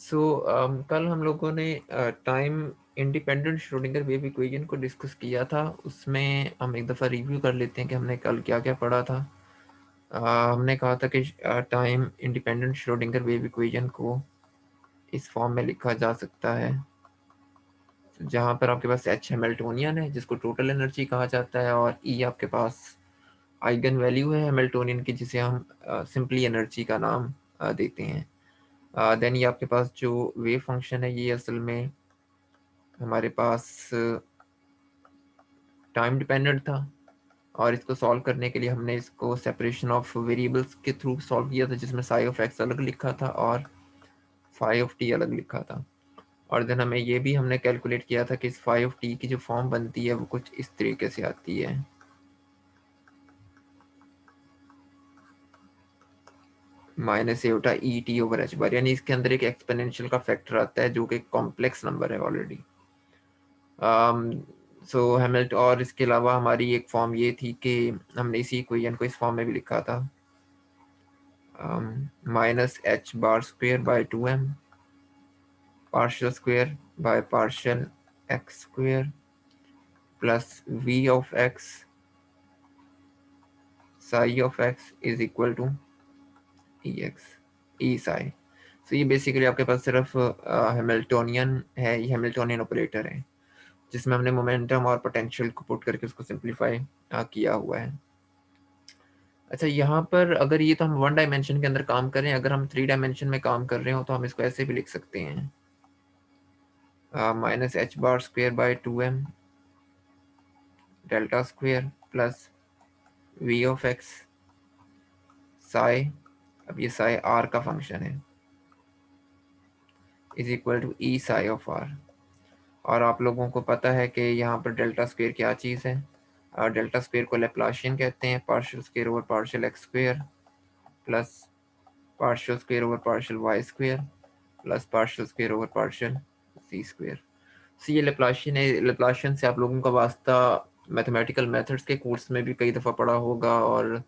कल हम लोगों ने time independent Schrodinger wave equation को डिस्कस किया था। उसमें हम एक दफ़ा रिव्यू कर लेते हैं कि हमने कल क्या क्या पढ़ा था। हमने कहा था कि time independent Schrodinger wave equation को इस फॉर्म में लिखा जा सकता है, जहाँ पर आपके पास एच हैमिल्टोनियन है जिसको टोटल एनर्जी कहा जाता है, और ई आपके पास आइगन वैल्यू है हैमिल्टोनियन की जिसे हम सिंपली एनर्जी का नाम देते हैं। देन ये आपके पास जो वेव फंक्शन है ये असल में हमारे पास टाइम डिपेंडेंट था, और इसको सॉल्व करने के लिए हमने इसको सेपरेशन ऑफ वेरिएबल्स के थ्रू सॉल्व किया था, जिसमें साई ऑफ एक्स अलग लिखा था और फाई ऑफ टी अलग लिखा था। और देन हमें ये भी हमने कैलकुलेट किया था कि इस फाई ऑफ टी की जो फॉर्म बनती है वो कुछ इस तरीके से आती है। माइनस एटा ई टी ओवर एच बार, यानी इसके अंदर एक एक्सपोनेंशियल का फैक्टर आता है जो कि कॉम्प्लेक्स नंबर है ऑलरेडी। सो हैमिल्टन, और इसके अलावा हमारी एक फॉर्म ये थी कि हमने इसी इक्वेशन को इस फॉर्म में भी लिखा था, minus H bar square by 2m partial square by partial x square plus v of x psi of x is equal to ex e psi। तो ये बेसिकली आपके पास सिर्फ हैमिल्टोनियन है, ये हैमिल्टोनियन ऑपरेटर है जिसमें हमने मोमेंटम और पोटेंशियल को पुट करके उसको सिंप्लीफाई किया हुआ है। अच्छा, यहाँ पर अगर ये तो हम वन डायमेंशन के अंदर काम कर रहे हैं, अगर हम थ्री डायमेंशन में काम कर रहे हो तो हम इसको ऐसे भी लिख सकते हैं, minus H bar square by 2m delta square plus V of X psi, अब ये साई आर का फंक्शन है, is equal to E psi of R. और आप लोगों को पता है कि यहाँ पर डेल्टा स्क्वेयर क्या चीज़ है, और डेल्टा स्क्वेयर को लैप्लाशियन कहते हैं, partial square over partial x square plus partial square over partial y square plus partial square over partial z square. तो ये लैप्लाशियन है। लैप्लाशियन से आप लोगों का वास्ता मैथमेटिकल मेथड्स के कोर्स में भी कई दफ़ा पढ़ा होगा, और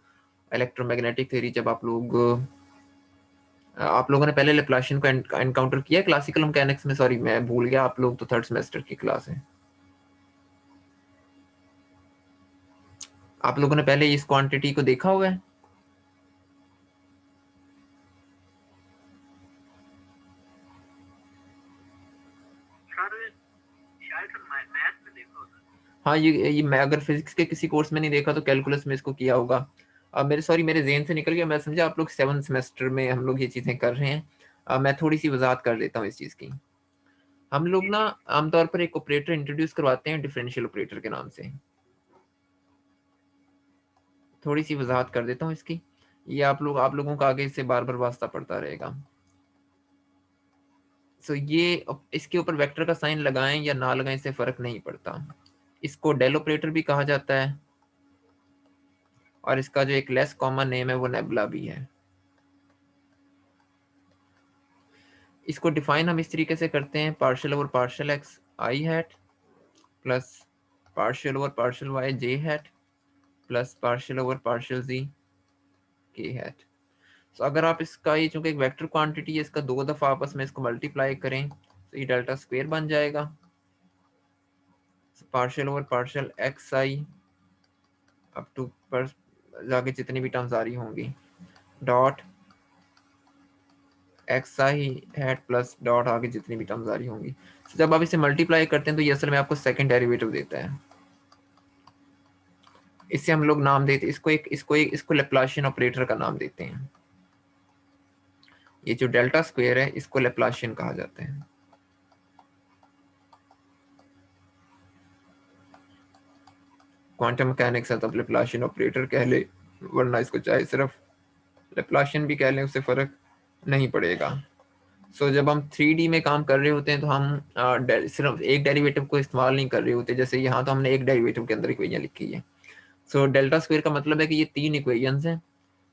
इलेक्ट्रोमैग्नेटिक थ्योरी जब आप लोगों ने पहले लैप्लाशियन को एनकाउंटर किया है क्लासिकल मैकेनिक्स में। सॉरी, मैं भूल गया, आप लोग तो थर्ड सेमेस्टर की क्लास है। आप लोगों ने पहले इस क्वांटिटी को देखा हुआ है? हाँ, ये मैं अगर फिजिक्स के किसी कोर्स में नहीं देखा तो कैलकुलस में इसको किया होगा। अब मेरे जेहन से निकल गया, मैं समझा आप लोग 7th सेमेस्टर में हम लोग ये चीज़ें कर रहे हैं। मैं थोड़ी सी वजाहत कर देता हूँ इस चीज़ की। हम लोग ना आमतौर पर एक ऑपरेटर इंट्रोड्यूस करवाते हैं डिफरेंशियल ऑपरेटर के नाम से। थोड़ी सी वजाहत कर देता हूँ इसकी, ये आप लोगों का आगे इससे बार बार वास्ता पड़ता रहेगा। सो ये इसके ऊपर वेक्टर का साइन लगाएं या ना लगाएं इससे फर्क नहीं पड़ता। इसको डेल ऑपरेटर भी कहा जाता है, और इसका जो एक लेस कॉमन नेम है वो नेबुला भी है। इसको डिफाइन हम इस तरीके से करते हैं, पार्शियल ओवर पार्शियल एक्स आई hat plus partial over partial y j hat plus partial over partial z k hat. तो अगर आप इसका, ये चूंकि एक वेक्टर क्वांटिटी है, इसका दो दफा आपस में इसको मल्टीप्लाई करें तो ये डेल्टा स्क्वायर बन जाएगा, partial over partial x I up to पर जाके जितनी भी टर्म्स आ रही होंगी डॉट एक्स आई हैट प्लस डॉट आगे जितनी भी टर्म्स आ रही होंगी। तो जब आप इसे मल्टीप्लाई करते हैं तो ये असल में आपको सेकंड डेरिवेटिव देता है। इससे हम लोग नाम देते इसको लैप्लाशियन ऑपरेटर का नाम देते हैं। ये जो डेल्टा स्क्वायर है इसको लैप्लाशियन कहा जाता है। क्वांटम मैकेनिक्स है तो लैप्लाशियन ऑपरेटर कह ले, वरना इसको चाहे सिर्फ लैप्लाशियन भी कह लें उससे फर्क नहीं पड़ेगा। जब हम 3D में काम कर रहे होते हैं तो हम सिर्फ एक डेरिवेटिव को इस्तेमाल नहीं कर रहे होते, जैसे यहाँ तो हमने एक डेरिवेटिव के अंदर इक्वेशन लिखी है। डेल्टा स्क्वायर का मतलब है कि ये तीन इक्वेशंस हैं।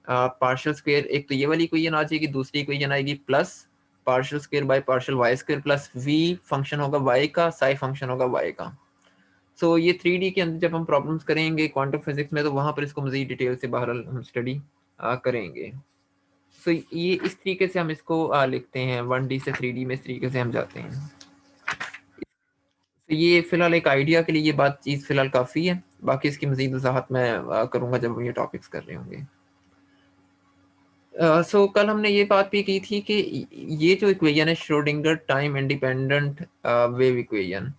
पार्शियल स्क्वायर, एक तो ये वाली इक्वेशन आ जाएगी, दूसरी इक्वेशन आएगी plus partial square by partial Y square plus V function होगा वाई का, साई फंक्शन होगा वाई का। ये 3D के अंदर जब हम प्रॉब्लम्स करेंगे क्वांटम फिजिक्स में तो वहां पर इसको मजीद डिटेल से बहरहाल हम स्टडी करेंगे। सो ये इस तरीके से हम इसको लिखते हैं, 1D से 3D में इस तरीके से हम जाते हैं। तो ये फिलहाल एक आइडिया के लिए ये बात चीज़ फिलहाल काफ़ी है, बाकी इसकी मज़ीद वजाहत मैं करूँगा जब हम ये टॉपिक्स कर रहे होंगे। सो कल हमने ये बात भी की थी कि ये जो इक्वेशन है Schrodinger time independent wave equation,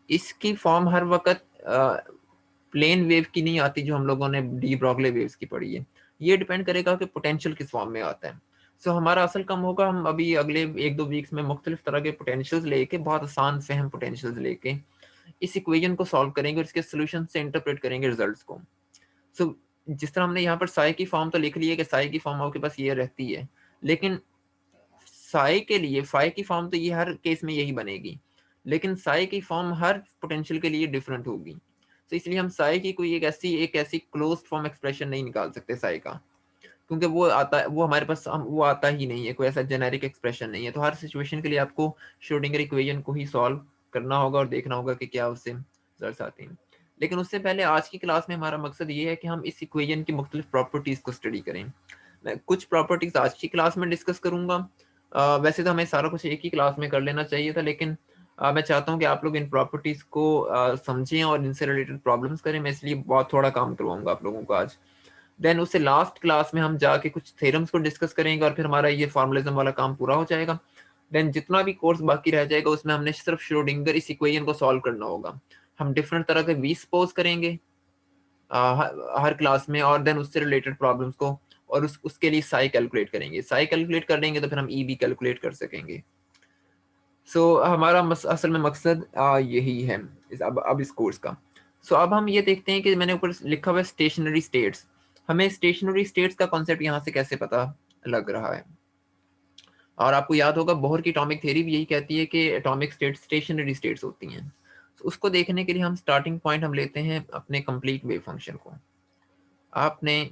इसकी फॉर्म हर वक्त प्लेन वेव की नहीं आती जो हम लोगों ने डी ब्रॉगली वेव्स की पढ़ी है। ये डिपेंड करेगा कि पोटेंशियल किस फॉर्म में आता है। सो हमारा असल काम होगा, हम अभी अगले 1-2 वीक्स में मुख्तलिफ तरह के पोटेंशियल्स लेके, बहुत आसान फहम पोटेंशियल्स लेके इस इक्वेशन को सॉल्व करेंगे और इसके सोल्यूशन से इंटरप्रेट करेंगे रिजल्ट्स को। सो जिस तरह हमने यहाँ पर साई की फॉर्म तो लिख ली है कि साई की फॉर्म आपके पास ये रहती है, लेकिन साई के लिए फाई की फॉर्म तो ये हर केस में यही बनेगी, लेकिन साई की फॉर्म हर पोटेंशियल के लिए डिफरेंट होगी। तो इसलिए हम साई की कोई एक ऐसी क्लोज फॉर्म एक्सप्रेशन नहीं निकाल सकते साई का, क्योंकि वो आता है, वो हमारे पास वो आता ही नहीं है, कोई ऐसा जेनेरिक एक्सप्रेशन नहीं है। तो हर सिचुएशन के लिए आपको श्रोडिंगर इक्वेशन को ही सॉल्व करना होगा और देखना होगा कि क्या उससे रिजल्ट आते हैं। लेकिन उससे पहले आज की क्लास में हमारा मकसद ये है कि हम इस इक्वेशन की मुख्तलिफ प्रॉपर्टीज को स्टडी करें। मैं कुछ प्रॉपर्टीज आज की क्लास में डिस्कस करूंगा। वैसे तो हमें सारा कुछ एक ही क्लास में कर लेना चाहिए था, लेकिन मैं चाहता हूँ कि आप लोग इन प्रॉपर्टीज को समझें और इनसे रिलेटेड प्रॉब्लम्स करें। मैं इसलिए बहुत थोड़ा काम करवाऊंगा आप लोगों को आज। देन उससे लास्ट क्लास में हम जाके कुछ थ्योरम्स को डिस्कस करेंगे और फिर हमारा ये फॉर्मुलिज्म वाला काम पूरा हो जाएगा। देन जितना भी कोर्स बाकी रह जाएगा उसमें हमने सिर्फ श्रोडिंगर इस इक्वेशन को सॉल्व करना होगा। हम डिफरेंट तरह के वी सपोज करेंगे हर क्लास में, और देन उससे रिलेटेड प्रॉब्लम्स को, और उसके लिए साई कैलकुलेट करेंगे। साई कैलकुलेट कर लेंगे तो फिर हम ई भी कैलकुलेट कर सकेंगे। हमारा असल में मकसद यही है अब इस कोर्स का। अब हम ये देखते हैं कि मैंने ऊपर लिखा हुआ है स्टेशनरी स्टेट्स। हमें स्टेशनरी स्टेट्स का कॉन्सेप्ट यहाँ से कैसे पता लग रहा है? और आपको याद होगा बोहर की एटॉमिक थ्योरी भी यही कहती है कि एटॉमिक स्टेट्स स्टेशनरी स्टेट्स होती हैं। उसको देखने के लिए हम स्टार्टिंग पॉइंट हम लेते हैं अपने कंप्लीट वेव फंक्शन को। आपने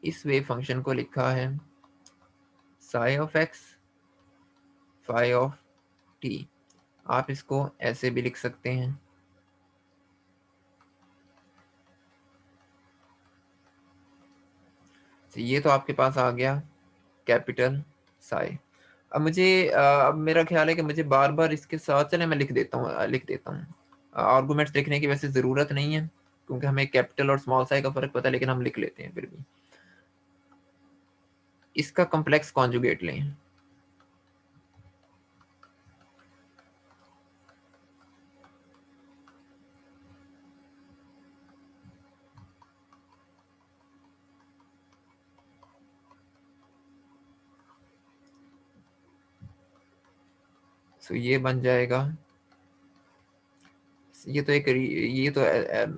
इस वेव फंक्शन को लिखा है psi of X phi of T. आप इसको ऐसे भी लिख सकते हैं। तो ये तो आपके पास आ गया कैपिटल साई। अब मेरा ख्याल है कि मुझे बार बार इसके साथ, चले मैं लिख देता हूँ। आर्गूमेंट्स लिखने की वैसे ज़रूरत नहीं है, क्योंकि हमें कैपिटल और स्मॉल साई का फ़र्क पता है, लेकिन हम लिख लेते हैं फिर भी। इसका कॉम्प्लेक्स कॉन्जुगेट लें। ये बन जाएगा,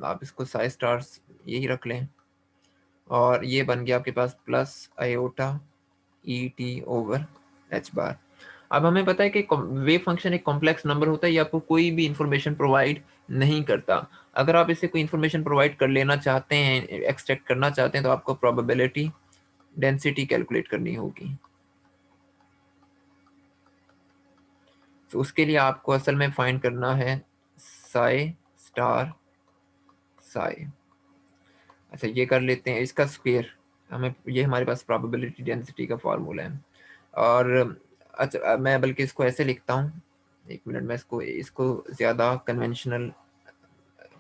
आप इसको साई स्टार्स यही रख लें, और ये बन गया आपके पास plus iota E T over H bar. अब हमें पता है कि वेव फंक्शन एक कॉम्प्लेक्स नंबर होता है, ये आपको कोई भी इंफॉर्मेशन प्रोवाइड नहीं करता। अगर आप इससे कोई इंफॉर्मेशन प्रोवाइड कर लेना चाहते हैं, एक्सट्रैक्ट करना चाहते हैं, तो आपको प्रोबेबिलिटी डेंसिटी कैलकुलेट करनी होगी। तो उसके लिए आपको असल में फाइंड करना है साई स्टार साई। अच्छा, ये कर लेते हैं इसका स्क्वायर। ये हमारे पास प्रोबेबिलिटी डेंसिटी का फार्मूला है। और अच्छा, मैं बल्कि इसको ऐसे लिखता हूँ, एक मिनट में इसको इसको ज़्यादा कन्वेंशनल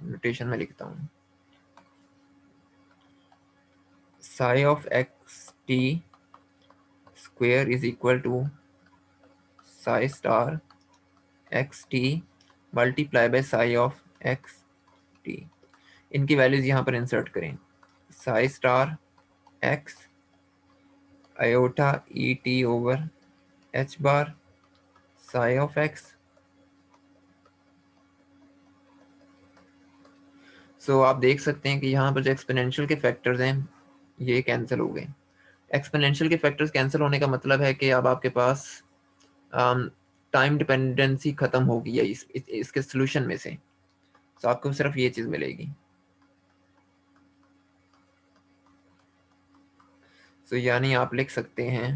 नोटेशन में लिखता हूँ। Psi of X T square is equal to psi star X T multiply by psi of X T. इनकी वैल्यूज यहाँ पर इंसर्ट करें। Psi star X iota E T over H bar psi of X. आप देख सकते हैं कि यहाँ पर जो एक्सपोनेंशियल के फैक्टर्स हैं ये कैंसिल हो गए। एक्सपोनेंशियल के फैक्टर्स कैंसिल होने का मतलब है कि अब आपके पास टाइम डिपेंडेंसी खत्म हो गई है इसके सोल्यूशन में से। आपको सिर्फ ये चीज़ मिलेगी। यानी आप लिख सकते हैं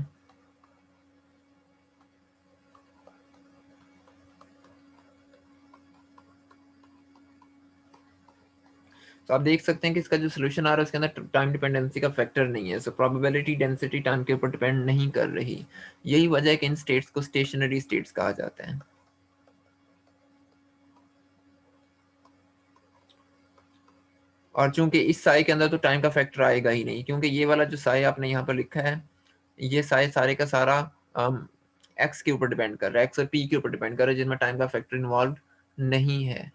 तो आप देख सकते हैं कि इसका जो सोल्यूशन आ रहा है उसके अंदर टाइम डिपेंडेंसी का फैक्टर नहीं है, सो प्रोबेबिलिटी डेंसिटी टाइम के ऊपर डिपेंड नहीं कर रही। यही वजह है कि इन स्टेट्स को स्टेशनरी स्टेट्स कहा जाता है। और चूंकि इस साई के अंदर तो टाइम का फैक्टर आएगा ही नहीं, क्योंकि ये वाला जो साई आपने यहाँ पर लिखा है, ये साई सारे का सारा एक्स के ऊपर डिपेंड कर रहा है, एक्स और पी के ऊपर डिपेंड कर रहा है, जिसमें टाइम का फैक्टर इन्वॉल्व नहीं है।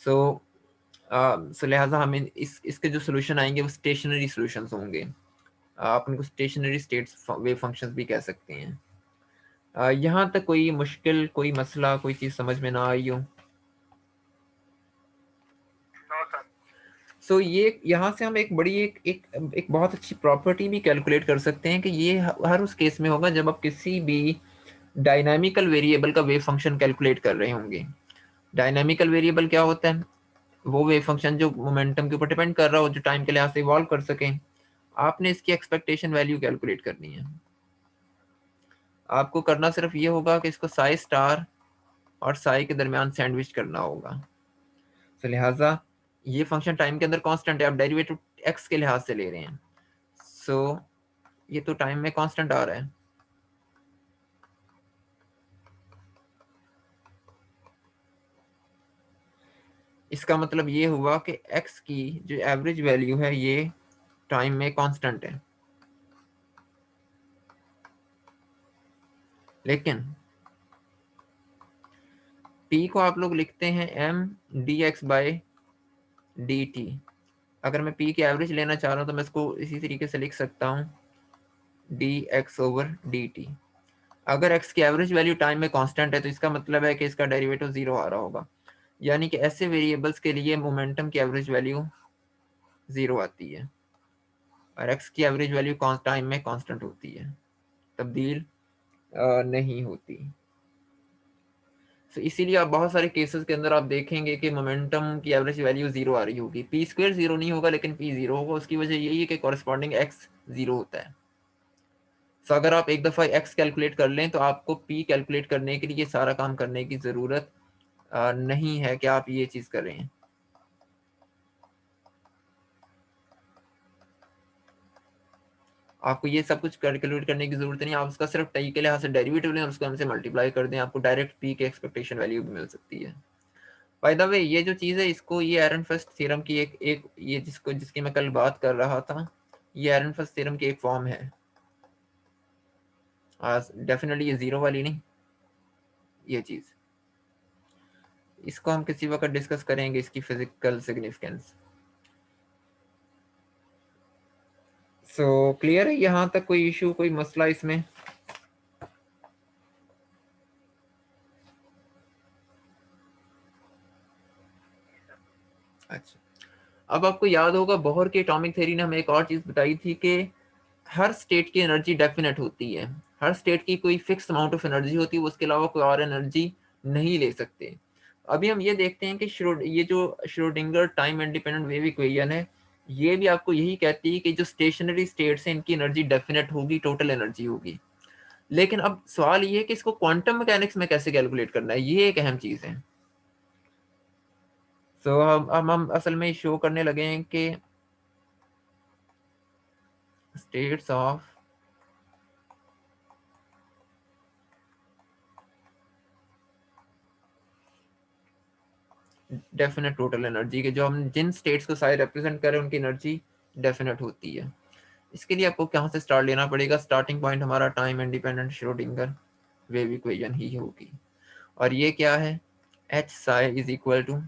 सो लिहाजा हमें इसके जो सोल्यूशन आएंगे वो स्टेशनरी सोल्यूशंस होंगे। आप उनको स्टेशनरी स्टेट्स वेव फंक्शंस भी कह सकते हैं। यहाँ तक कोई मुश्किल, कोई मसला, कोई चीज़ समझ में ना आई हो? ये यहाँ से हम एक बड़ी एक बहुत अच्छी प्रॉपर्टी भी कैलकुलेट कर सकते हैं कि ये हर उस केस में होगा जब आप किसी भी डायनामिकल वेरिएबल का वेव फंक्शन कैलकुलेट कर रहे होंगे। डायनामिकल वेरिएबल क्या होता है? वो वेव फंक्शन जो मोमेंटम के ऊपर डिपेंड कर रहा हो, जो टाइम के लिहाज से इवॉल्व कर सके। आपने इसकी एक्सपेक्टेशन वैल्यू कैलकुलेट करनी है। आपको करना सिर्फ ये होगा कि इसको साई स्टार और साई के दरमियान सैंडविच करना होगा। तो लिहाजा ये फंक्शन टाइम के अंदर कांस्टेंट है, आप डेरिवेटिव एक्स के लिहाज से ले रहे हैं। ये तो टाइम में कांस्टेंट आ रहा है। इसका मतलब ये हुआ कि एक्स की जो एवरेज वैल्यू है ये टाइम में कांस्टेंट है। लेकिन p को आप लोग लिखते हैं m dx बाई dt। अगर मैं p की एवरेज लेना चाह रहा हूं तो मैं इसको इसी तरीके से लिख सकता हूं dx ओवर dt। अगर x की एवरेज वैल्यू टाइम में कांस्टेंट है तो इसका मतलब है कि इसका डेरिवेटिव जीरो आ रहा होगा, यानी कि ऐसे वेरिएबल्स के लिए मोमेंटम की एवरेज वैल्यू जीरो आती है और x की एवरेज वैल्यू टाइम में कांस्टेंट होती है, तब्दील नहीं होती। तो इसीलिए आप बहुत सारे केसेस के अंदर आप देखेंगे कि मोमेंटम की एवरेज वैल्यू जीरो आ रही होगी। पी स्क्वायर जीरो नहीं होगा लेकिन पी जीरो होगा। उसकी वजह यही है कि कॉरेस्पॉन्डिंग एक्स जीरो होता है। तो अगर आप एक दफ़ा एक्स कैलकुलेट कर लें तो आपको पी कैलकुलेट करने के लिए सारा काम करने की ज़रूरत नहीं है कि आप ये चीज़ करें। आपको ये सब कुछ कैलकुलेट करने की जरूरत नहीं, आप उसका सिर्फ टी के लिहाज से डेरिवेटिव लें और उसको हमसे मल्टीप्लाई कर दें, आपको डायरेक्ट पी के एक्सपेक्टेशन वैल्यू भी मिल सकती है। बाय द वे ये जो चीज़ है इसको ये एरनफेस्ट थ्योरम की एक ये जिसकी मैं कल बात कर रहा था, ये एरनफेस्ट थ्योरम की एक फॉर्म है। डेफिनेटली ये जीरो वाली नहीं, ये चीज़ इसको हम किसी वक्त डिस्कस करेंगे, इसकी फिजिकल सिग्निफिकेंस। क्लियर है यहाँ तक? कोई इशू, कोई मसला इसमें? अच्छा, अब आपको याद होगा बोहर की एटॉमिक थ्योरी ने हमें एक और चीज़ बताई थी कि हर स्टेट की एनर्जी डेफिनेट होती है। हर स्टेट की कोई फिक्स अमाउंट ऑफ एनर्जी होती है, उसके अलावा कोई और एनर्जी नहीं ले सकते। अभी हम ये देखते हैं कि ये जो Schrodinger time independent wave equation है, ये भी आपको यही कहती है कि जो स्टेशनरी स्टेट्स हैं इनकी एनर्जी डेफिनेट होगी, टोटल एनर्जी होगी। लेकिन अब सवाल ये है कि इसको क्वांटम मैकेनिक्स में कैसे कैलकुलेट करना है, ये एक अहम चीज़ है। हम असल में शो करने लगे हैं कि states of definite total energy के, जो हम जिन स्टेट्स को सारे रिप्रेजेंट कर रहे हैं उनकी एनर्जी डेफिनेट होती है। इसके लिए आपको कहाँ से स्टार्ट लेना पड़ेगा? स्टार्टिंग पॉइंट हमारा time independent Schrodinger wave equation ही होगी। और ये क्या है? H psi is equal to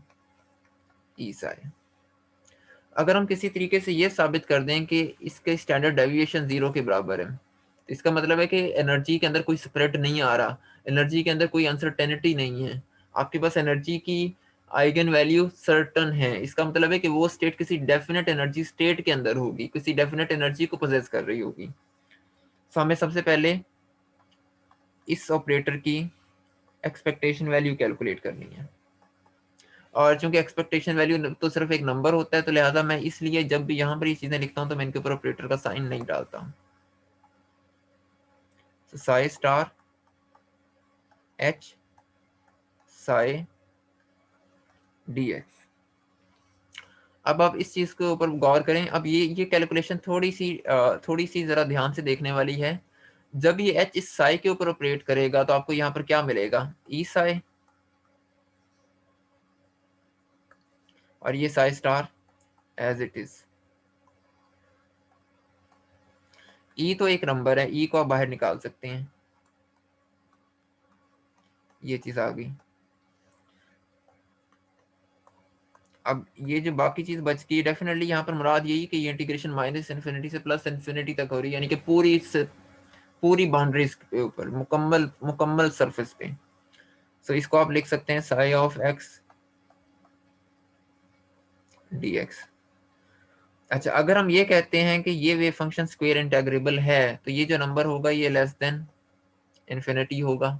E psi. अगर हम किसी तरीके से ये साबित कर दें कि इसके स्टैंडर्ड डेविएशन जीरो के बराबर है, तो इसका मतलब है कि एनर्जी के अंदर कोई स्प्रेड नहीं आ रहा, एनर्जी के अंदर कोई अनसर्टेनिटी नहीं है, आपके पास एनर्जी की आइगन वैल्यू सर्टन है। इसका मतलब है कि वो स्टेट किसी डेफिनेट एनर्जी स्टेट के अंदर होगी, किसी डेफिनेट एनर्जी को पोजेस कर रही होगी। तो हमें सबसे पहले इस ऑपरेटर की एक्सपेक्टेशन वैल्यू कैलकुलेट करनी है। और चूंकि एक्सपेक्टेशन वैल्यू तो सिर्फ एक नंबर होता है, तो लिहाजा मैं इसलिए जब भी यहाँ पर ये चीजें लिखता हूँ तो मैं इनके ऊपर ऑपरेटर का साइन नहीं डालता हूँ। Sai star H Sai D x. अब आप इस चीज के ऊपर गौर करें। अब ये कैलकुलेशन थोड़ी सी जरा ध्यान से देखने वाली है। जब ये एच इस साई के ऊपर ऑपरेट करेगा तो आपको यहाँ पर क्या मिलेगा, ई साई, और ये psi star as it is. E तो एक नंबर है, ई को आप बाहर निकाल सकते हैं, ये चीज आ गई। अब ये जो बाकी चीज बच गई, डेफिनेटली यहाँ पर मुराद यही कि ये इंटीग्रेशन माइनस इन्फिनिटी से प्लस इन्फिनिटी तक हो रही है, यानी कि पूरी बाउंड्रीज के ऊपर, मुकम्मल मुकम्मल सरफेस पे। सो इसको आप लिख सकते हैं Sai of x D x. अच्छा, अगर हम ये कहते हैं कि ये वेव फंक्शन स्क्वायर इंटेग्रेबल है, तो ये जो नंबर होगा ये लेस देन इन्फिनिटी होगा।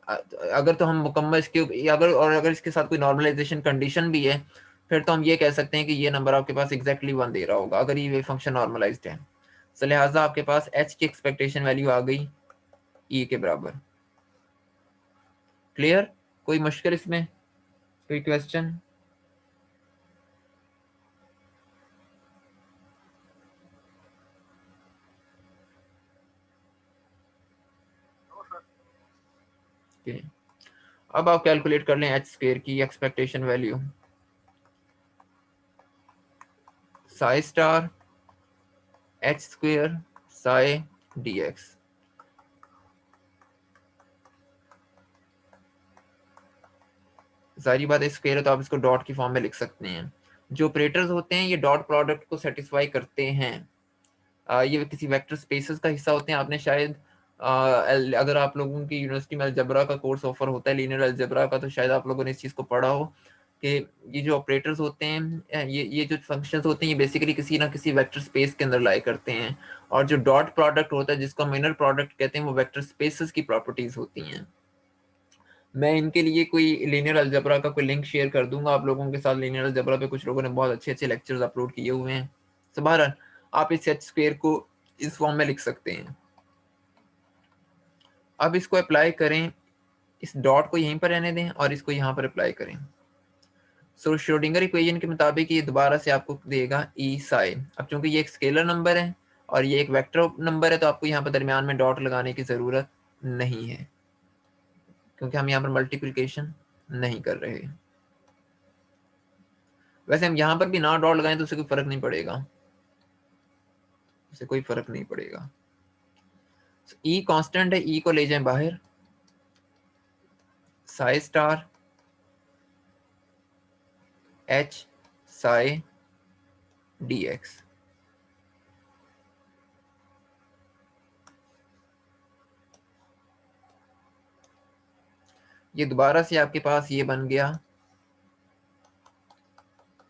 अगर तो हम मुकम्मल इसके अगर इसके साथ कोई नॉर्मलाइजेशन कंडीशन भी है, फिर तो हम ये कह सकते हैं कि ये नंबर आपके पास एग्जैक्टली 1 दे रहा होगा, अगर ये वेव फंक्शन नॉर्मलाइज्ड है। तो लिहाजा आपके पास एच की एक्सपेक्टेशन वैल्यू आ गई ई के बराबर। क्लियर? कोई मुश्किल इसमें, कोई क्वेश्चन? okay. अब आप कैलकुलेट कर लें एच स्क्वायर की expectation value. Sai star H square Sai D x. सारी बात स्क्वायर है तो आप इसको डॉट की फॉर्म में लिख सकते हैं। जो ऑपरेटर्स होते हैं ये डॉट प्रोडक्ट को सेटिस्फाई करते हैं। ये किसी वेक्टर स्पेसेस का हिस्सा होते हैं। आपने शायद अगर आप लोगों की यूनिवर्सिटी में अलजबरा का कोर्स ऑफर होता है, लीनियर अलजबरा का, तो शायद आप लोगों ने इस चीज़ को पढ़ा हो कि ये जो ऑपरेटर्स होते हैं, ये जो फंक्शंस होते हैं, ये बेसिकली किसी ना किसी वेक्टर स्पेस के अंदर लाई करते हैं। और जो डॉट प्रोडक्ट होता है, जिसको हम इनर प्रोडक्ट कहते हैं, वो वेक्टर स्पेसेस की प्रॉपर्टीज होती हैं। मैं इनके लिए कोई लीनियर अलजबरा का कोई लिंक शेयर कर दूंगा आप लोगों के साथ। लीनियर अलजबरा पे कुछ लोगों ने बहुत अच्छे अच्छे लेक्चर्स अपलोड किए हुए हैं। तो बहरहाल आप इस सेट स्क्वायर को इस फॉर्म में लिख सकते हैं। अब इसको अप्लाई करें, इस डॉट को यहीं पर रहने दें और इसको यहाँ पर अप्लाई करें। सो श्रोडिंगर इक्वेशन के मुताबिक ये दोबारा से आपको देगा ई साई। अब चूंकि ये एक स्केलर नंबर है और ये एक वेक्टर नंबर है, तो आपको यहाँ पर दरमियान में डॉट लगाने की ज़रूरत नहीं है, क्योंकि हम यहाँ पर मल्टीप्लिकेशन नहीं कर रहे। वैसे हम यहाँ पर भी ना डॉट लगाएं तो उससे कोई फर्क नहीं पड़ेगा, उससे कोई फर्क नहीं पड़ेगा। ई कांस्टेंट है, ई को ले जाएं बाहर। Sai star H Sai D x. ये दोबारा से आपके पास ये बन गया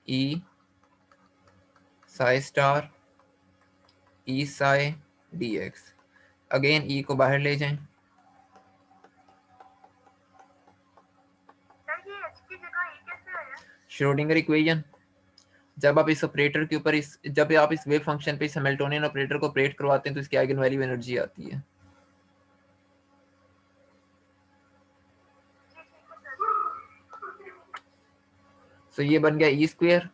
ई साई स्टार ई साई डी एक्स। अगेन ई को बाहर ले जाएं। श्रोडिंगर इक्वेशन, जब आप इस ऑपरेटर के ऊपर जब आप इस वेव फंक्शन पे इस हैमिल्टोनियन ऑपरेटर को ऑपरेट करवाते हैं तो इसकी आइगन वैल्यू एनर्जी आती है। सो ये बन गया E square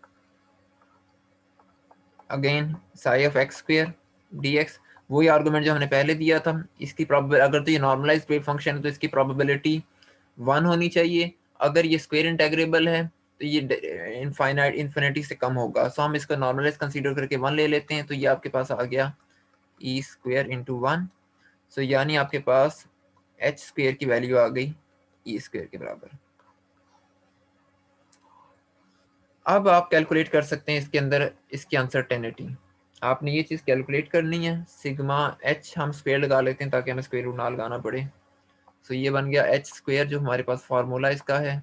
again psi of x square d x. वही आर्गुमेंट जो हमने पहले दिया था। इसकी प्रोबेबिलिटी, अगर तो ये नॉर्मलाइज्ड वेव फंक्शन है तो इसकी प्रोबेबिलिटी 1 होनी चाहिए। अगर ये स्क्वायर इंटेग्रेबल है तो ये इनफाइनाइट इन्फिनिटी से कम होगा। सो हम इसका नॉर्मलाइज कंसीडर करके 1 ले लेते हैं, तो ये आपके पास आ गया ई स्क्वायर इंटू 1। सो यानी आपके पास एच स्क्वायर की वैल्यू आ गई ई स्क्वायर के बराबर। अब आप कैलकुलेट कर सकते हैं इसके अंदर इसकी अनसर्टेनिटी। आपने ये चीज़ कैलकुलेट करनी है। सिग्मा एच हम स्क्वायर लगा लेते हैं ताकि हमें स्क्वायर रूट ना लगाना पड़े। सो ये बन गया एच स्क्वायर, जो हमारे पास फार्मूला इसका है।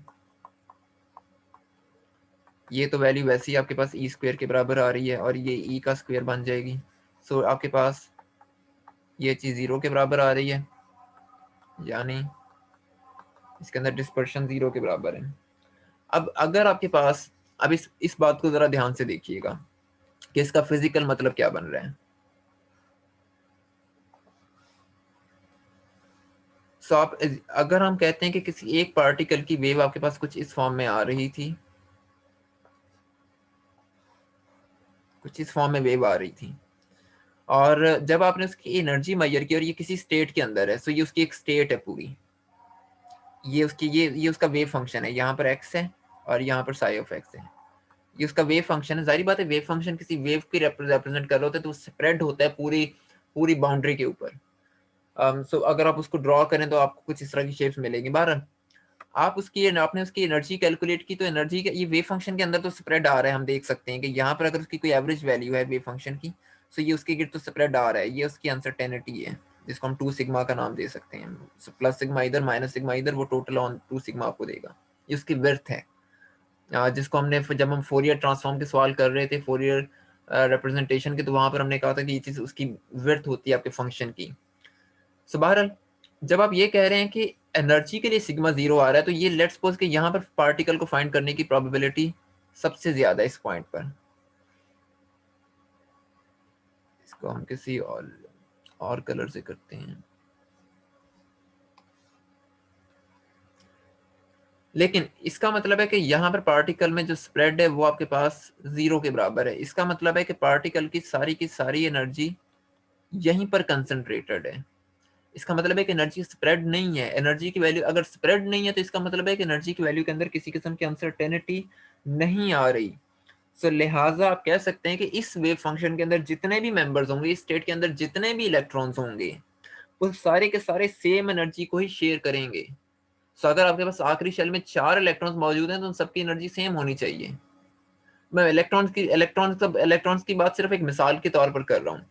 ये तो वैल्यू वैसे ही आपके पास ई स्क्वायर के बराबर आ रही है और ये ई का स्क्वायर बन जाएगी। सो आपके पास ये चीज़ 0 के बराबर आ रही है, यानी इसके अंदर डिस्पर्शन 0 के बराबर है। अब अगर आपके पास, अब इस बात को ज़रा ध्यान से देखिएगा कि इसका फिजिकल मतलब क्या बन रहा है। सो आप अगर हम कहते हैं कि किसी एक पार्टिकल की वेव आपके पास कुछ इस फॉर्म में आ रही थी, कुछ इस फॉर्म में वेव आ रही थी। और जब आपने उसकी एनर्जी मेजर की और ये किसी स्टेट के अंदर है, सो ये उसकी एक स्टेट है पूरी, ये उसकी ये उसका वेव फंक्शन है, यहाँ पर एक्स है और यहाँ पर साई ऑफ एक्स है, ये उसका वेव फंक्शन है। जाहिर बात है वेव फंक्शन किसी वेव की रिप्रेजेंट कर रहे होते हैं तो स्प्रेड होता है पूरी पूरी बाउंड्री के ऊपर। सो अगर आप उसको ड्रॉ करें तो आपको कुछ इस तरह की शेप्स मिलेगी। बहरहाल आप उसकी आपने उसकी एनर्जी कैलकुलेट की तो एनर्जी का ये वेव फंक्शन के अंदर तो स्प्रेड आ रहा है। हम देख सकते हैं कि यहाँ पर अगर उसकी कोई एवरेज वैल्यू है वेव फंक्शन की, सो ये उसके गिर तो स्प्रेड आ रहा है, ये उसकी अनसर्टेनिटी है जिसको हम 2 सिग्मा का नाम दे सकते हैं। सो प्लस सिग्मा इधर माइनस सिग्मा इधर, वो टोटल ऑन 2 सिग्मा आपको देगा। ये उसकी विड्थ है, जिसको हमने जब हम फोरियर ट्रांसफॉर्म के सवाल कर रहे थे, फोरियर रिप्रेजेंटेशन के, तो वहां पर हमने कहा था कि ये चीज उसकी विड्थ होती है आपके फंक्शन की। सो बहरहाल जब आप ये कह रहे हैं कि एनर्जी के लिए सिग्मा 0 आ रहा है, तो ये लेट्स सपोज कि यहाँ पर पार्टिकल को फाइंड करने की प्रोबेबिलिटी सबसे ज्यादा है इस पॉइंट पर। इसको हम किसी और कलर से करते हैं, लेकिन इसका मतलब है कि यहाँ पर पार्टिकल में जो स्प्रेड है वो आपके पास 0 के बराबर है। इसका मतलब है कि पार्टिकल की सारी एनर्जी यहीं पर कंसंट्रेटेड है। इसका मतलब है कि एनर्जी स्प्रेड नहीं है। एनर्जी की वैल्यू अगर स्प्रेड नहीं है तो इसका मतलब है कि एनर्जी की वैल्यू के अंदर किसी किस्म की अनसर्टेनिटी नहीं आ रही। सो लिहाजा आप कह सकते हैं कि इस वेव फंक्शन के अंदर जितने भी मेंबर्स होंगे, इस स्टेट के अंदर जितने भी इलेक्ट्रॉन्स होंगे, वो सारे के सारे सेम एनर्जी को ही शेयर करेंगे। सो अगर आपके पास आखिरी शेल में 4 इलेक्ट्रॉन्स मौजूद हैं तो उन सबकी एनर्जी सेम होनी चाहिए। मैं इलेक्ट्रॉन्स की बात सिर्फ एक मिसाल के तौर पर कर रहा हूँ।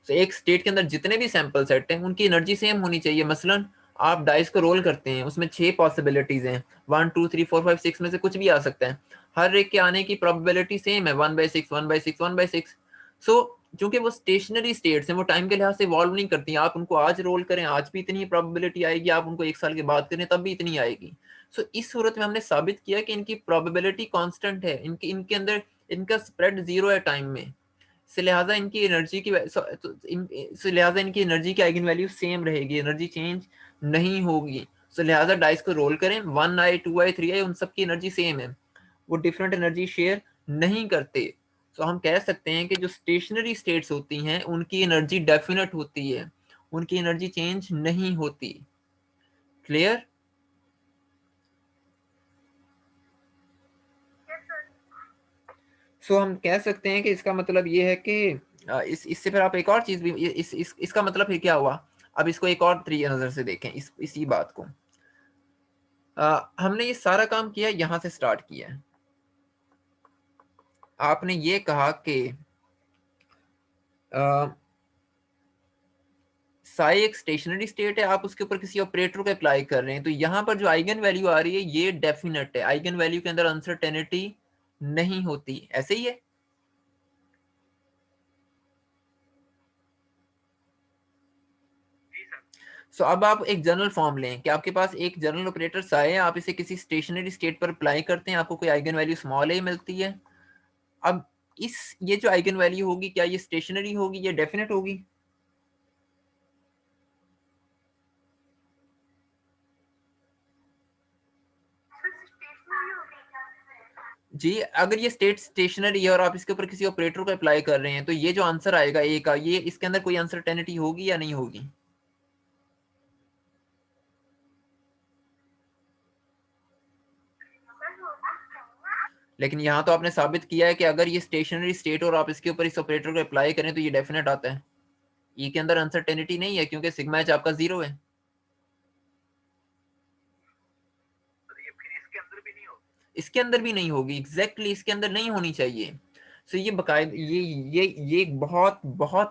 तो एक स्टेट के अंदर जितने भी सैंपल सेट हैं उनकी एनर्जी सेम होनी चाहिए। मसलन आप डाइस को रोल करते हैं, उसमें 6 पॉसिबिलिटीज हैं, 1 2 3 4 5 6 में से कुछ भी आ सकता है। हर एक के आने की प्रोबेबिलिटी सेम है, 1/6 1/6 1/6। सो चूंकि वो स्टेशनरी स्टेट्स हैं, वो टाइम के लिहाज से इवॉल्व नहीं करती हैं। आप उनको आज रोल करें आज भी इतनी प्रोबेबिलिटी आएगी, आप उनको 1 साल के बाद करें तब भी इतनी आएगी। सो इस सूरत में हमने साबित किया कि इनकी प्रोबेबिलिटी कांस्टेंट है, इनकी इनके अंदर इनका स्प्रेड 0 है टाइम में। से लिहाजा इनकी एनर्जी की से लिहाजा इनकी एनर्जी की आइगन वैल्यू सेम रहेगी, एनर्जी चेंज नहीं होगी। सो लिहाजा डाइस को रोल करें, 1i 2i 3i, उन सबकी एनर्जी सेम है, वो डिफरेंट एनर्जी शेयर नहीं करते। सो हम कह सकते हैं कि जो स्टेशनरी स्टेट्स होती हैं उनकी एनर्जी डेफिनेट होती है, उनकी एनर्जी चेंज नहीं होती। क्लियर? सो हम कह सकते हैं कि इसका मतलब ये है कि इससे फिर आप एक और चीज भी इसका मतलब है क्या हुआ। अब इसको एक और तरीके नजर से देखें, इसी बात को। हमने ये सारा काम किया, यहां से स्टार्ट किया है। आपने ये कहा कि साई एक स्टेशनरी स्टेट है, आप उसके ऊपर किसी ऑपरेटर को अप्लाई कर रहे हैं, तो यहां पर जो आइगन वैल्यू आ रही है ये डेफिनेट है, आइगन वैल्यू के अंदर अनसर्टेनिटी नहीं होती, ऐसे ही है। सो अब आप एक जनरल फॉर्म लें कि आपके पास एक जनरल ऑपरेटर साई है, आप इसे किसी स्टेशनरी स्टेट पर अप्लाई करते हैं, आपको कोई आइगन वैल्यू स्मॉल ए मिलती है। अब इस ये जो आइगन वैल्यू होगी, क्या ये स्टेशनरी होगी, ये डेफिनेट होगी? जी, अगर ये स्टेट स्टेशनरी है और आप इसके ऊपर किसी ऑपरेटर को अप्लाई कर रहे हैं, तो ये जो आंसर आएगा ए का, ये इसके अंदर कोई अनसर्टेनिटी होगी या नहीं होगी? लेकिन यहाँ तो आपने साबित किया है कि अगर ये स्टेशनरी स्टेट और आप इसके ऊपर इस ऑपरेटर को अप्लाई करें तो ये डेफिनेट आता है। ई के अंदर अनसर्टेनिटी नहीं है क्योंकि सिग्मा एच आपका 0 है। इसके अंदर भी नहीं होगी, एग्जैक्टली इसके अंदर नहीं होनी चाहिए। सो ये बकायदा ये एक बहुत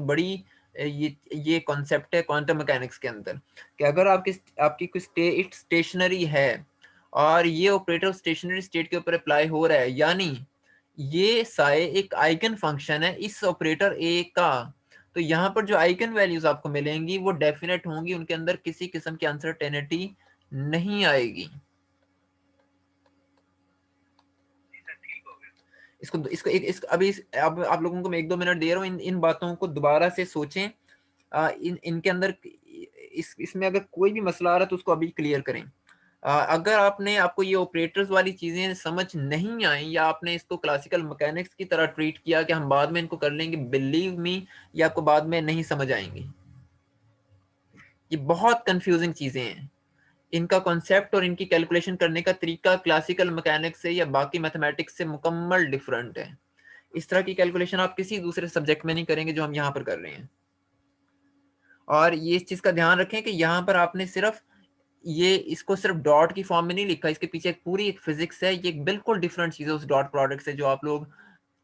बड़ी ये कॉन्सेप्ट है क्वांटम मैकेनिक्स के अंदर, कि अगर आपकी कुछ स्टेट स्टेशनरी है और ये ऑपरेटर स्टेशनरी स्टेट के ऊपर अप्लाई हो रहा है, यानी ये साए एक आइगन फंक्शन है इस ऑपरेटर ए का, तो यहाँ पर जो आइगन वैल्यूज आपको मिलेंगी वो डेफिनेट होंगी, उनके अंदर किसी किस्म की अनसर्टेनिटी नहीं आएगी। इसको इसको एक इस अभी अब आप लोगों को मैं 1-2 मिनट दे रहा हूँ, इन बातों को दोबारा से सोचें। इनके अंदर इसमें अगर कोई भी मसला आ रहा है तो उसको अभी क्लियर करें। अगर आपको ये ऑपरेटर्स वाली चीजें समझ नहीं आई या आपने इसको क्लासिकल मैकेनिक्स की तरह ट्रीट किया कि हम बाद में इनको कर लेंगे, बिलीव मी ये आपको बाद में नहीं समझ आएंगी। ये बहुत कंफ्यूजिंग चीजें हैं। इनका कॉन्सेप्ट और इनकी कैलकुलेशन करने का तरीका क्लासिकल मैकेनिक्स से या बाकी मैथमेटिक्स से मुकम्मल डिफरेंट है। इस तरह की कैलकुलेशन आप किसी दूसरे सब्जेक्ट में नहीं करेंगे जो हम यहाँ पर कर रहे हैं। और ये इस चीज का ध्यान रखें कि यहाँ पर आपने सिर्फ ये इसको सिर्फ डॉट की फॉर्म में नहीं लिखा, इसके पीछे एक पूरी एक फिजिक्स है। ये एक बिल्कुल डिफरेंट चीज है उस डॉट प्रोडक्ट से जो आप लोग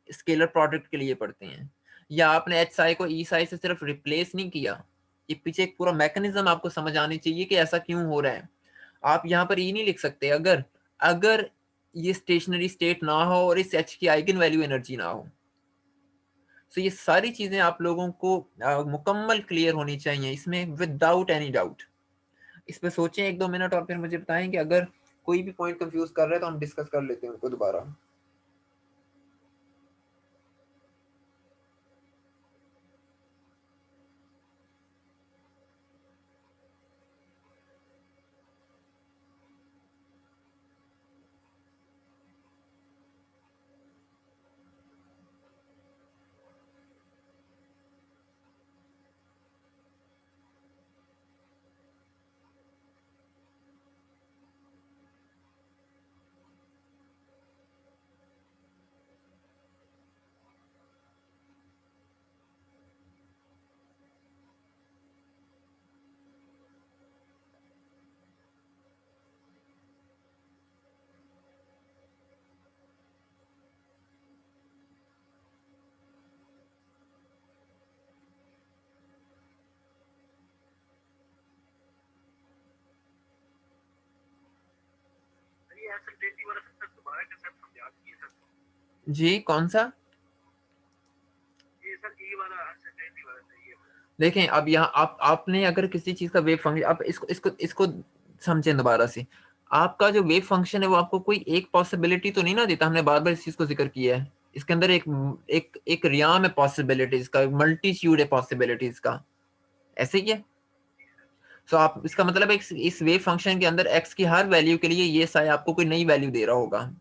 स्केलर प्रोडक्ट के लिए पढ़ते हैं। या आपने एच साई को ई साई से सिर्फ रिप्लेस नहीं किया, ये पीछे एक पूरा मैकेनिज्म आपको समझ आनी चाहिए कि ऐसा क्यों हो रहा है। आप यहाँ पर ये नहीं लिख सकते अगर अगर ये स्टेशनरी स्टेट ना हो और इस एच की आइगन वैल्यू एनर्जी ना हो। तो ये सारी चीजें आप लोगों को मुकम्मल क्लियर होनी चाहिए इसमें विदाउट एनी डाउट। इस पे सोचें 1-2 मिनट और फिर मुझे बताएं कि अगर कोई भी पॉइंट कंफ्यूज कर रहा है तो हम डिस्कस कर लेते हैं उनको दोबारा। जी कौन सा? देखें अब यहाँ आपने अगर किसी चीज का वेव फंक्शन, आप इसको इसको इसको समझें दोबारा से। आपका जो वेव फंक्शन है वो आपको कोई एक पॉसिबिलिटी तो नहीं ना देता। हमने बार बार इस चीज को जिक्र किया है, इसके अंदर एक एक एक रियाम है पॉसिबिलिटीज का, मल्टीट्यूड है पॉसिबिलिटीज का। ऐसे ही है। सो आप इसका मतलब है इस वेव फंक्शन के अंदर एक्स की हर वैल्यू के लिए ये साई आपको कोई नई वैल्यू दे रहा होगा।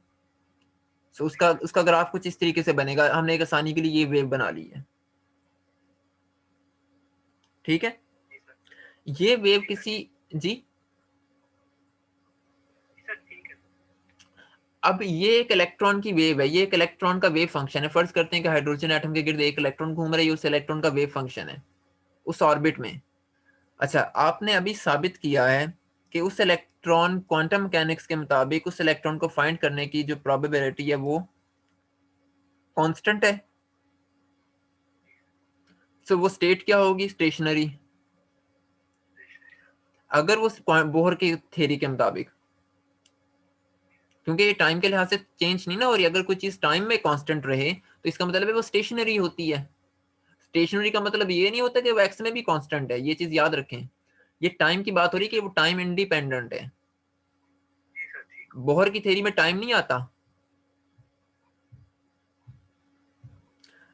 सो उसका उसका ग्राफ कुछ इस तरीके से बनेगा। हमने एक आसानी के लिए ये वेव बना ली है, ठीक है। ये वेव किसी जी अब ये एक इलेक्ट्रॉन की वेव है, ये एक इलेक्ट्रॉन का वेव फंक्शन है। फर्ज करते हैं कि हाइड्रोजन एटम के गिर्द एक इलेक्ट्रॉन घूम रहा है, ये उस इलेक्ट्रॉन का वेव फंक्शन है उस ऑर्बिट में। अच्छा आपने अभी साबित किया है कि उस इलेक्ट्रॉन क्वांटम मैकेनिक्स के मुताबिक उस इलेक्ट्रॉन को फाइंड करने की जो प्रोबेबिलिटी है वो कांस्टेंट है। सो वो स्टेट क्या होगी? स्टेशनरी। अगर वो बोहर की थ्योरी के मुताबिक, क्योंकि ये टाइम के लिहाज से चेंज नहीं ना हो रही। अगर कोई चीज टाइम में कांस्टेंट रहे तो इसका मतलब है वो स्टेशनरी होती है। स्टेशनरी का मतलब ये नहीं होता कि वो एक्स में भी कांस्टेंट है, ये चीज याद रखें। ये टाइम की बात हो रही है कि वो टाइम इंडिपेंडेंट है। बोहर की थ्योरी में टाइम नहीं आता।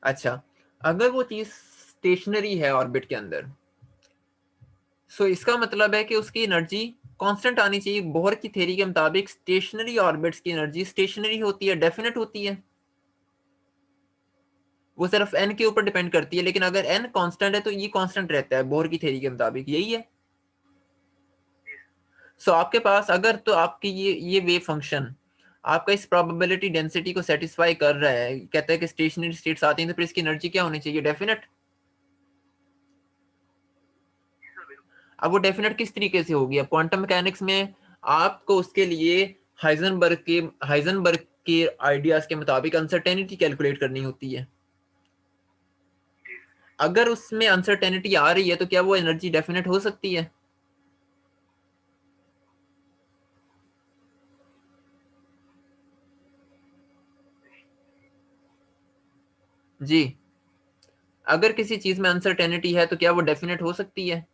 अच्छा अगर वो चीज स्टेशनरी है ऑर्बिट के अंदर, सो इसका मतलब है कि उसकी एनर्जी कांस्टेंट आनी चाहिए। बोहर की थ्योरी के मुताबिक स्टेशनरी ऑर्बिट्स की एनर्जी स्टेशनरी होती है, डेफिनेट होती है। वो सिर्फ एन के ऊपर डिपेंड करती है, लेकिन अगर एन कांस्टेंट है तो ये कांस्टेंट रहता है बोहर की थ्योरी के मुताबिक, यही है। सो आपके पास अगर तो आपकी ये वेव फंक्शन आपका इस प्रोबेबिलिटी डेंसिटी को सेटिस्फाई कर रहा है, कहता है कि स्टेशनरी स्टेट्स आती हैं तो फिर इसकी एनर्जी क्या होनी चाहिए? डेफिनेट। अब वो डेफिनेट किस तरीके से होगी? अब क्वांटम मैकेनिक्स में आपको उसके लिए हाइजेनबर्ग के आइडियाज के मुताबिक अनसर्टेनिटी कैलकुलेट करनी होती है। अगर उसमें अनसर्टेनिटी आ रही है तो क्या वो एनर्जी डेफिनेट हो सकती है? जी अगर किसी चीज में अनसर्टेनिटी है तो क्या वो डेफिनेट हो सकती है?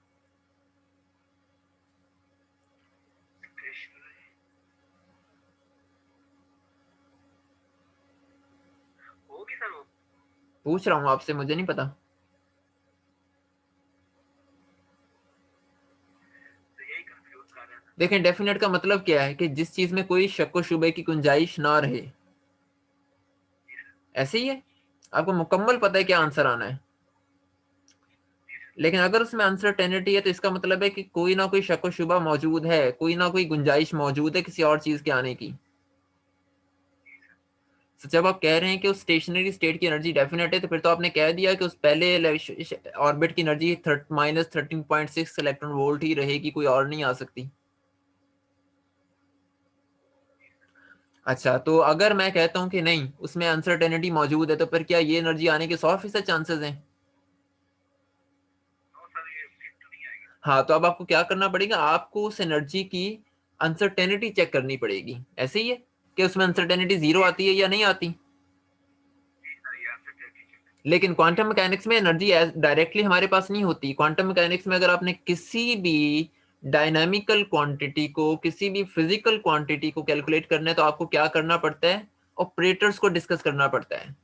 पूछ रहा हूँ आपसे, मुझे नहीं पता। देखें, डेफिनेट का मतलब क्या है कि जिस चीज में कोई शक व शुबे की गुंजाइश ना रहे, ऐसे ही है। आपको मुकम्मल पता है क्या आंसर आना है, लेकिन अगर उसमें अनसर्टेनिटी है तो इसका मतलब है कि कोई ना कोई शक व शुबा मौजूद है, कोई ना कोई गुंजाइश मौजूद है किसी और चीज के आने की। तो जब आप कह रहे हैं कि उस स्टेशनरी स्टेट की एनर्जी डेफिनेट है, तो फिर तो आपने कह दिया कि उस पहले ऑर्बिट की एनर्जी -13.6 इलेक्ट्रॉन वोल्ट ही रहेगी, कोई और नहीं आ सकती। अच्छा, तो अगर मैं कहता हूं कि नहीं उसमें अनसर्टेनिटी मौजूद है, तो फिर क्या ये एनर्जी आने के 100% चांसेस हैं? हाँ, तो अब आपको क्या करना पड़ेगा, आपको उस एनर्जी की अनसर्टेनिटी चेक करनी पड़ेगी। ऐसे ही है कि उसमें अनसर्टेनिटी 0 आती है या नहीं आती। लेकिन क्वांटम मैकेनिक्स में एनर्जी डायरेक्टली हमारे पास नहीं होती। क्वांटम मैकेनिक्स में अगर आपने किसी भी डायनामिकल क्वांटिटी को, किसी भी फिजिकल क्वांटिटी को कैलकुलेट करना है, तो आपको क्या करना पड़ता है, ऑपरेटर्स को डिस्कस करना पड़ता है।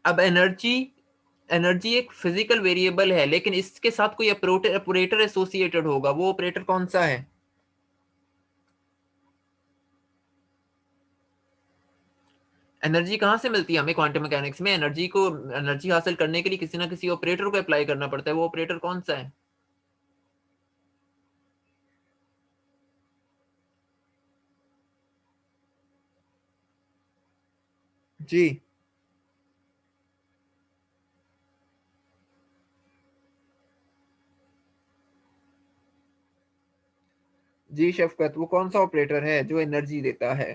अब एनर्जी एनर्जी एक फिजिकल वेरिएबल है, लेकिन इसके साथ कोई ऑपरेटर एसोसिएटेड होगा। वो ऑपरेटर कौन सा है? एनर्जी कहाँ से मिलती है हमें क्वांटम मैकेनिक्स में? एनर्जी हासिल करने के लिए किसी ना किसी ऑपरेटर को अप्लाई करना पड़ता है। वो ऑपरेटर कौन सा है? जी। जी शफकत, वो कौन सा ऑपरेटर है जो एनर्जी देता है?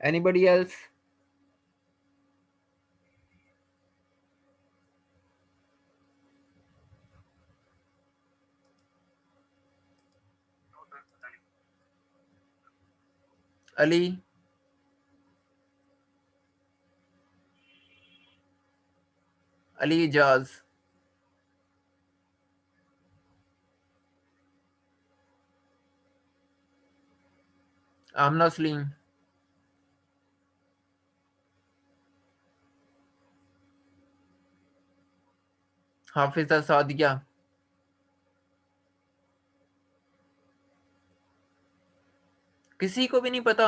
Anybody else? अली? अली इजाज? आमना सलीम? हाफिजा सादिया? किसी को भी नहीं पता?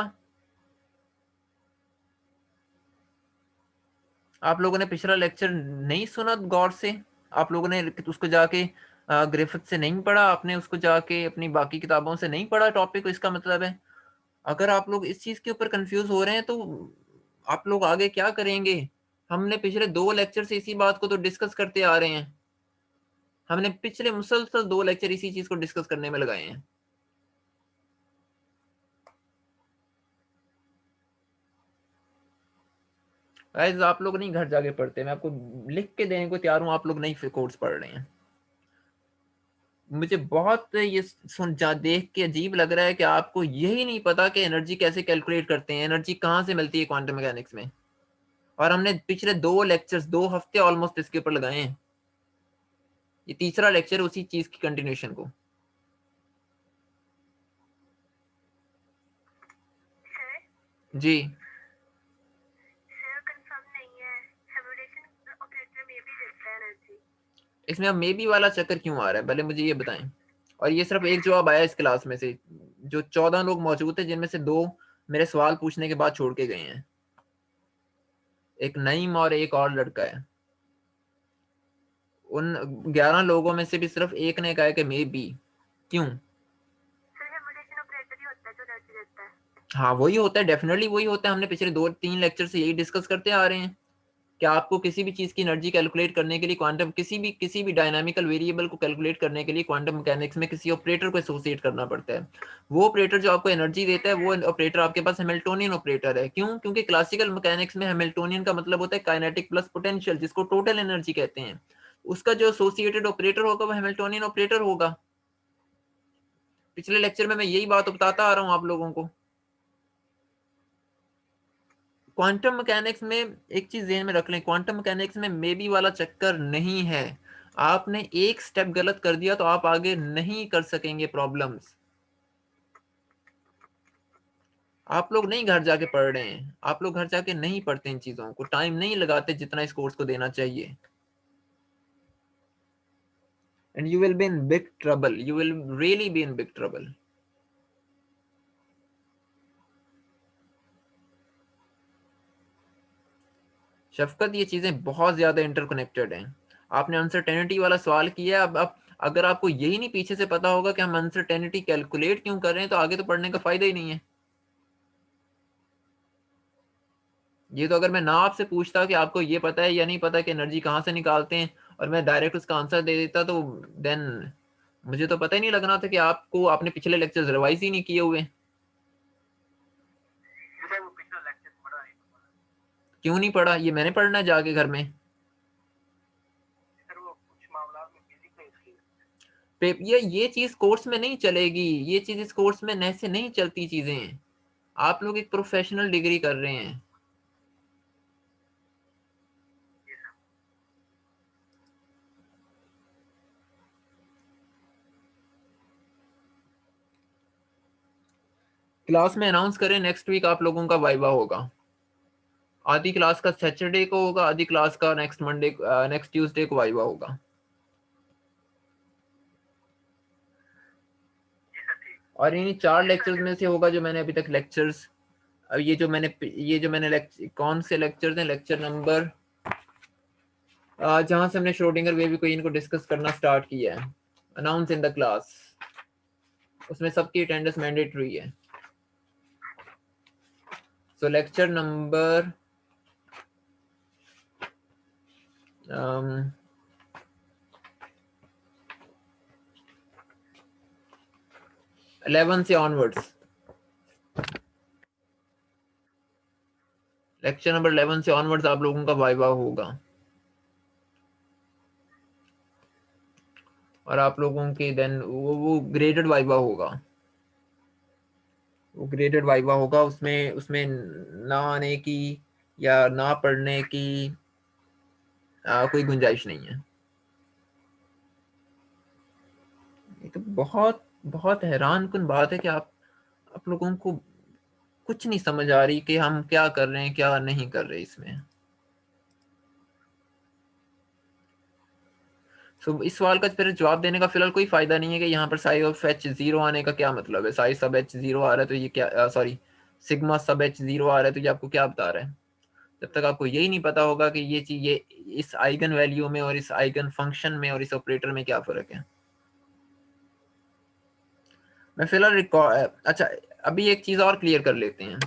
आप लोगों ने पिछला लेक्चर नहीं सुना गौर से? आप लोगों ने उसको जाके ग्रिफिथ से नहीं पढ़ा? आपने उसको जाके अपनी बाकी किताबों से नहीं पढ़ा टॉपिक को? इसका मतलब है अगर आप लोग इस चीज के ऊपर कंफ्यूज हो रहे हैं, तो आप लोग आगे क्या करेंगे? हमने पिछले 2 लेक्चर से इसी बात को तो डिस्कस करते आ रहे हैं। हमने पिछले मुसलसल 2 लेक्चर इसी चीज को डिस्कस करने में लगाए हैं। गाइस, आप लोग नहीं घर जाके पढ़ते, मैं आपको लिख के देने को तैयार हूँ। आप लोग नहीं कोर्स पढ़ रहे हैं। मुझे बहुत ये सुन जा देख के अजीब लग रहा है कि आपको यही नहीं पता कि एनर्जी कैसे कैलकुलेट करते हैं, एनर्जी कहाँ से मिलती है क्वांटम मैकेनिक्स में। और हमने पिछले 2 लेक्चर्स 2 हफ्ते ऑलमोस्ट इसके ऊपर लगाए हैं। ये तीसरा लेक्चर उसी चीज की कंटिन्यूशन को। जी। इसमें अब मे बी वाला चक्कर क्यों आ रहा है, पहले मुझे ये बताएं। और ये सिर्फ एक जवाब आया इस क्लास में से। जो 14 लोग मौजूद थे, जिनमें से 2 मेरे सवाल पूछने के बाद छोड़ के गए हैं। एक नईम और एक और लड़का है। उन 11 लोगों में से भी सिर्फ एक ने कहा कि मे बी। क्यों? हाँ, वही होता है, डेफिनेटली वही होता है। हमने पिछले 2-3 लेक्चर से यही डिस्कस करते आ रहे हैं कि आपको किसी भी चीज की एनर्जी कैलकुलेट करने के लिए, क्वांटम किसी भी डायनामिकल वेरिएबल को कैलकुलेट करने के लिए क्वांटम मैकेनिक्स में किसी ऑपरेटर को एसोसिएट करना पड़ता है। वो ऑपरेटर जो आपको एनर्जी देता है, वो ऑपरेटर आपके पास हैमिल्टोनियन ऑपरेटर है। क्यों? क्योंकि क्लासिकल मैकेनिक्स में हैमिल्टोनियन का मतलब होता है काइनेटिक प्लस पोटेंशियल, जिसको टोटल एनर्जी कहते हैं। उसका जो एसोसिएटेड ऑपरेटर होगा वो हैमिल्टोनियन ऑपरेटर होगा। पिछले लेक्चर में मैं यही बात बताता आ रहा हूँ आप लोगों को। क्वांटम मैकेनिक्स में एक चीज ध्यान में रख लें, क्वांटम मैकेनिक्स में मे बी वाला चक्कर नहीं है। आपने एक स्टेप गलत कर दिया तो आप आगे नहीं कर सकेंगे प्रॉब्लम्स। आप लोग नहीं घर जाके पढ़ रहे हैं, आप लोग घर जाके नहीं पढ़ते इन चीजों को, टाइम नहीं लगाते जितना इस कोर्स को देना चाहिए। And you will be in big trouble, you will really be in big trouble. Shafqat, ये चीजें बहुत ज्यादा इंटरकनेक्टेड हैं। आपने अनसर्टेनिटी वाला सवाल किया। अब अगर आपको यही नहीं पीछे से पता होगा कि हम अनसर्टेनिटी कैलकुलेट क्यों कर रहे हैं, तो आगे तो पढ़ने का फायदा ही नहीं है। ये तो अगर मैं ना आपसे पूछता कि आपको ये पता है या नहीं पता कि एनर्जी कहाँ से निकालते हैं, और मैं डायरेक्ट उसका आंसर दे देता, तो देन मुझे तो पता ही नहीं लगना था कि आपको आपने पिछले लेक्चर्स रिवाइज ही नहीं किए हुए। क्यों नहीं पढ़ा? ये मैंने पढ़ना है जाके घर में। ये चीज कोर्स में नहीं चलेगी, ये चीज इस कोर्स में ऐसे नहीं चलती चीजें। आप लोग एक प्रोफेशनल डिग्री कर रहे हैं। क्लास में अनाउंस करें नेक्स्ट वीक आप लोगों का वाइवा होगा। आधी क्लास का सैटरडे को होगा, आधी क्लास का नेक्स्ट मंडे, नेक्स्ट ट्यूसडे को वाइवा होगा। और इन्हीं 4 लेक्चर्स में से होगा जो मैंने अभी तक लेक्चर्स, अब ये जो मैंने कौन से लेक्चर्स हैं, लेक्चर नंबर जहां से हमने श्रोडिंगर वेव इक्वेशन को डिस्कस करना स्टार्ट किया है, अनाउंस इन द क्लास, उसमें सबकी अटेंडेंस मैंडेटरी है। सो लेक्चर नंबर 11 से ऑनवर्ड्स, लेक्चर नंबर 11 से ऑनवर्ड्स आप लोगों का वाइवा होगा। और आप लोगों के देन वो ग्रेडेड वाइवा होगा। वो ग्रेडेड वाइवा होगा, उसमें उसमें ना आने की या ना पढ़ने की कोई गुंजाइश नहीं है। ये तो बहुत बहुत हैरान कुन बात है कि आप लोगों को कुछ नहीं समझ आ रही कि हम क्या कर रहे हैं क्या नहीं कर रहे इसमें। सो इस सवाल का फिर जवाब देने का फिलहाल कोई फायदा नहीं है कि यहाँ पर साई ऑफ एच जीरो आने का क्या मतलब है। साई सब एच जीरो आ रहा है तो ये क्या, sorry, sigma sub H zero आ रहा है तो ये आपको क्या बता रहा है? जब तक आपको यही नहीं पता होगा कि ये चीज, ये इस आइगन वैल्यू में और इस आइगन फंक्शन में और इस ऑपरेटर में क्या फर्क है। मैं फिलहाल रिकॉर्ड, अच्छा, अभी एक चीज और क्लियर कर लेते हैं।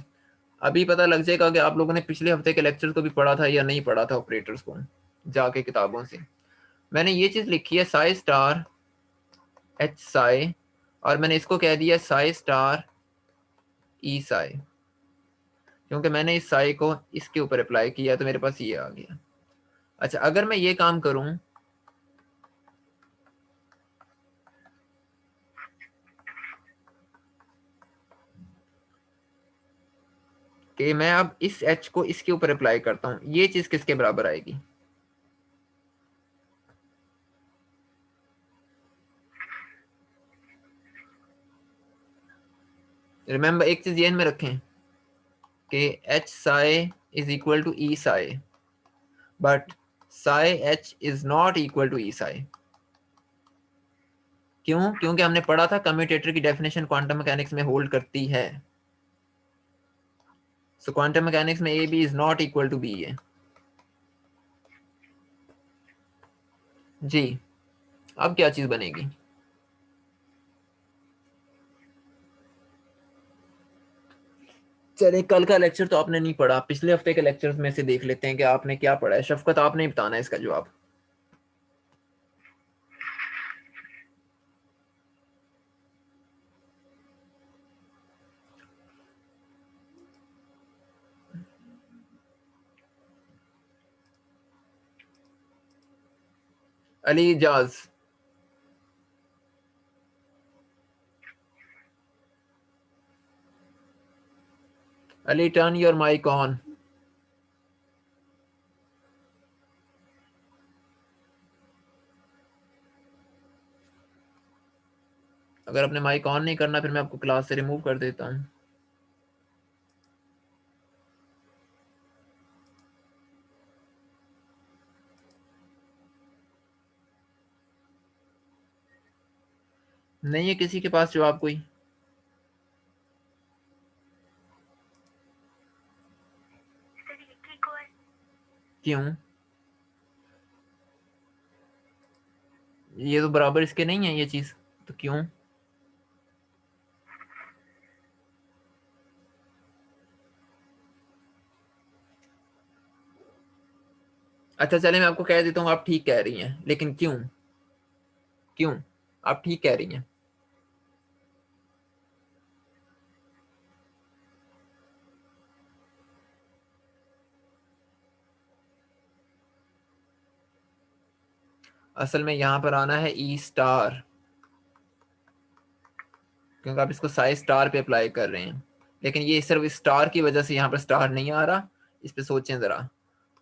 अभी पता लग जाएगा कि आप लोगों ने पिछले हफ्ते के लेक्चर को भी पढ़ा था या नहीं पढ़ा था ऑपरेटर्स को जाके किताबों से। मैंने ये चीज लिखी है साई स्टार एच साई, और मैंने इसको कह दिया साई स्टार ई साई, क्योंकि मैंने इस साई को इसके ऊपर अप्लाई किया तो मेरे पास ये आ गया। अच्छा, अगर मैं ये काम करूं कि मैं अब इस एच को इसके ऊपर अप्लाई करता हूं, ये चीज किसके बराबर आएगी? रिमेंबर, एक चीज ध्यान में रखें कि H psi is equal to E psi, but psi H is not equal to E psi. क्यों? क्योंकि हमने पढ़ा था कम्यूटेटर की डेफिनेशन क्वांटम मैकेनिक्स में होल्ड करती है। सो क्वांटम मैकेनिक्स में A B is not equal to B है। जी, अब क्या चीज बनेगी? चलिए, कल का लेक्चर तो आपने नहीं पढ़ा, पिछले हफ्ते के लेक्चर्स में से देख लेते हैं कि आपने क्या पढ़ा है। शफकत, आपने ही बताना है इसका जवाब। अली जाज, Ali turn your mic on. अगर आपने माइक ऑन नहीं करना फिर मैं आपको क्लास से रिमूव कर देता हूँ। नहीं है किसी के पास जवाब कोई? क्यों? ये तो बराबर इसके नहीं है ये चीज, तो क्यों? अच्छा चले, मैं आपको कह देता हूँ आप ठीक कह रही हैं, लेकिन क्यों? क्यों? आप ठीक कह रही हैं। असल में यहाँ पर आना है ई स्टार, क्योंकि आप इसको साइज स्टार पे अप्लाई कर रहे हैं। लेकिन ये सिर्फ स्टार की वजह से यहाँ पर स्टार नहीं आ रहा, इस पे सोचें ज़रा।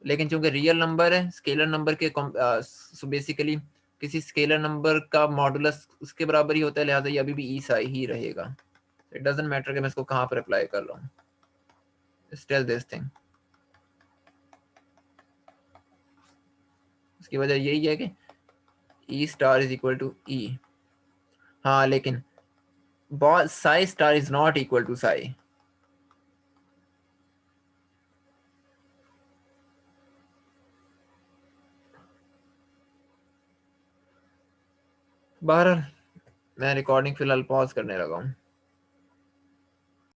लेकिन चूंकि रियल नंबर है, स्केलर नंबर के सो बेसिकली किसी स्केलर नंबर का मॉडुलस उसके बराबर ही होता है, लिहाजा ये अभी भी ई सा ही रहेगा। इट डजंट मैटर कि मैं इसको कहाँ पर अप्लाई कर रहा हूँ, स्टिल दिस थिंग। उसकी वजह यही है कि E star is equal to E. हाँ लेकिन psi star is not equal to psi. बहरहाल मैं रिकॉर्डिंग फिलहाल पॉज करने लगा हूँ।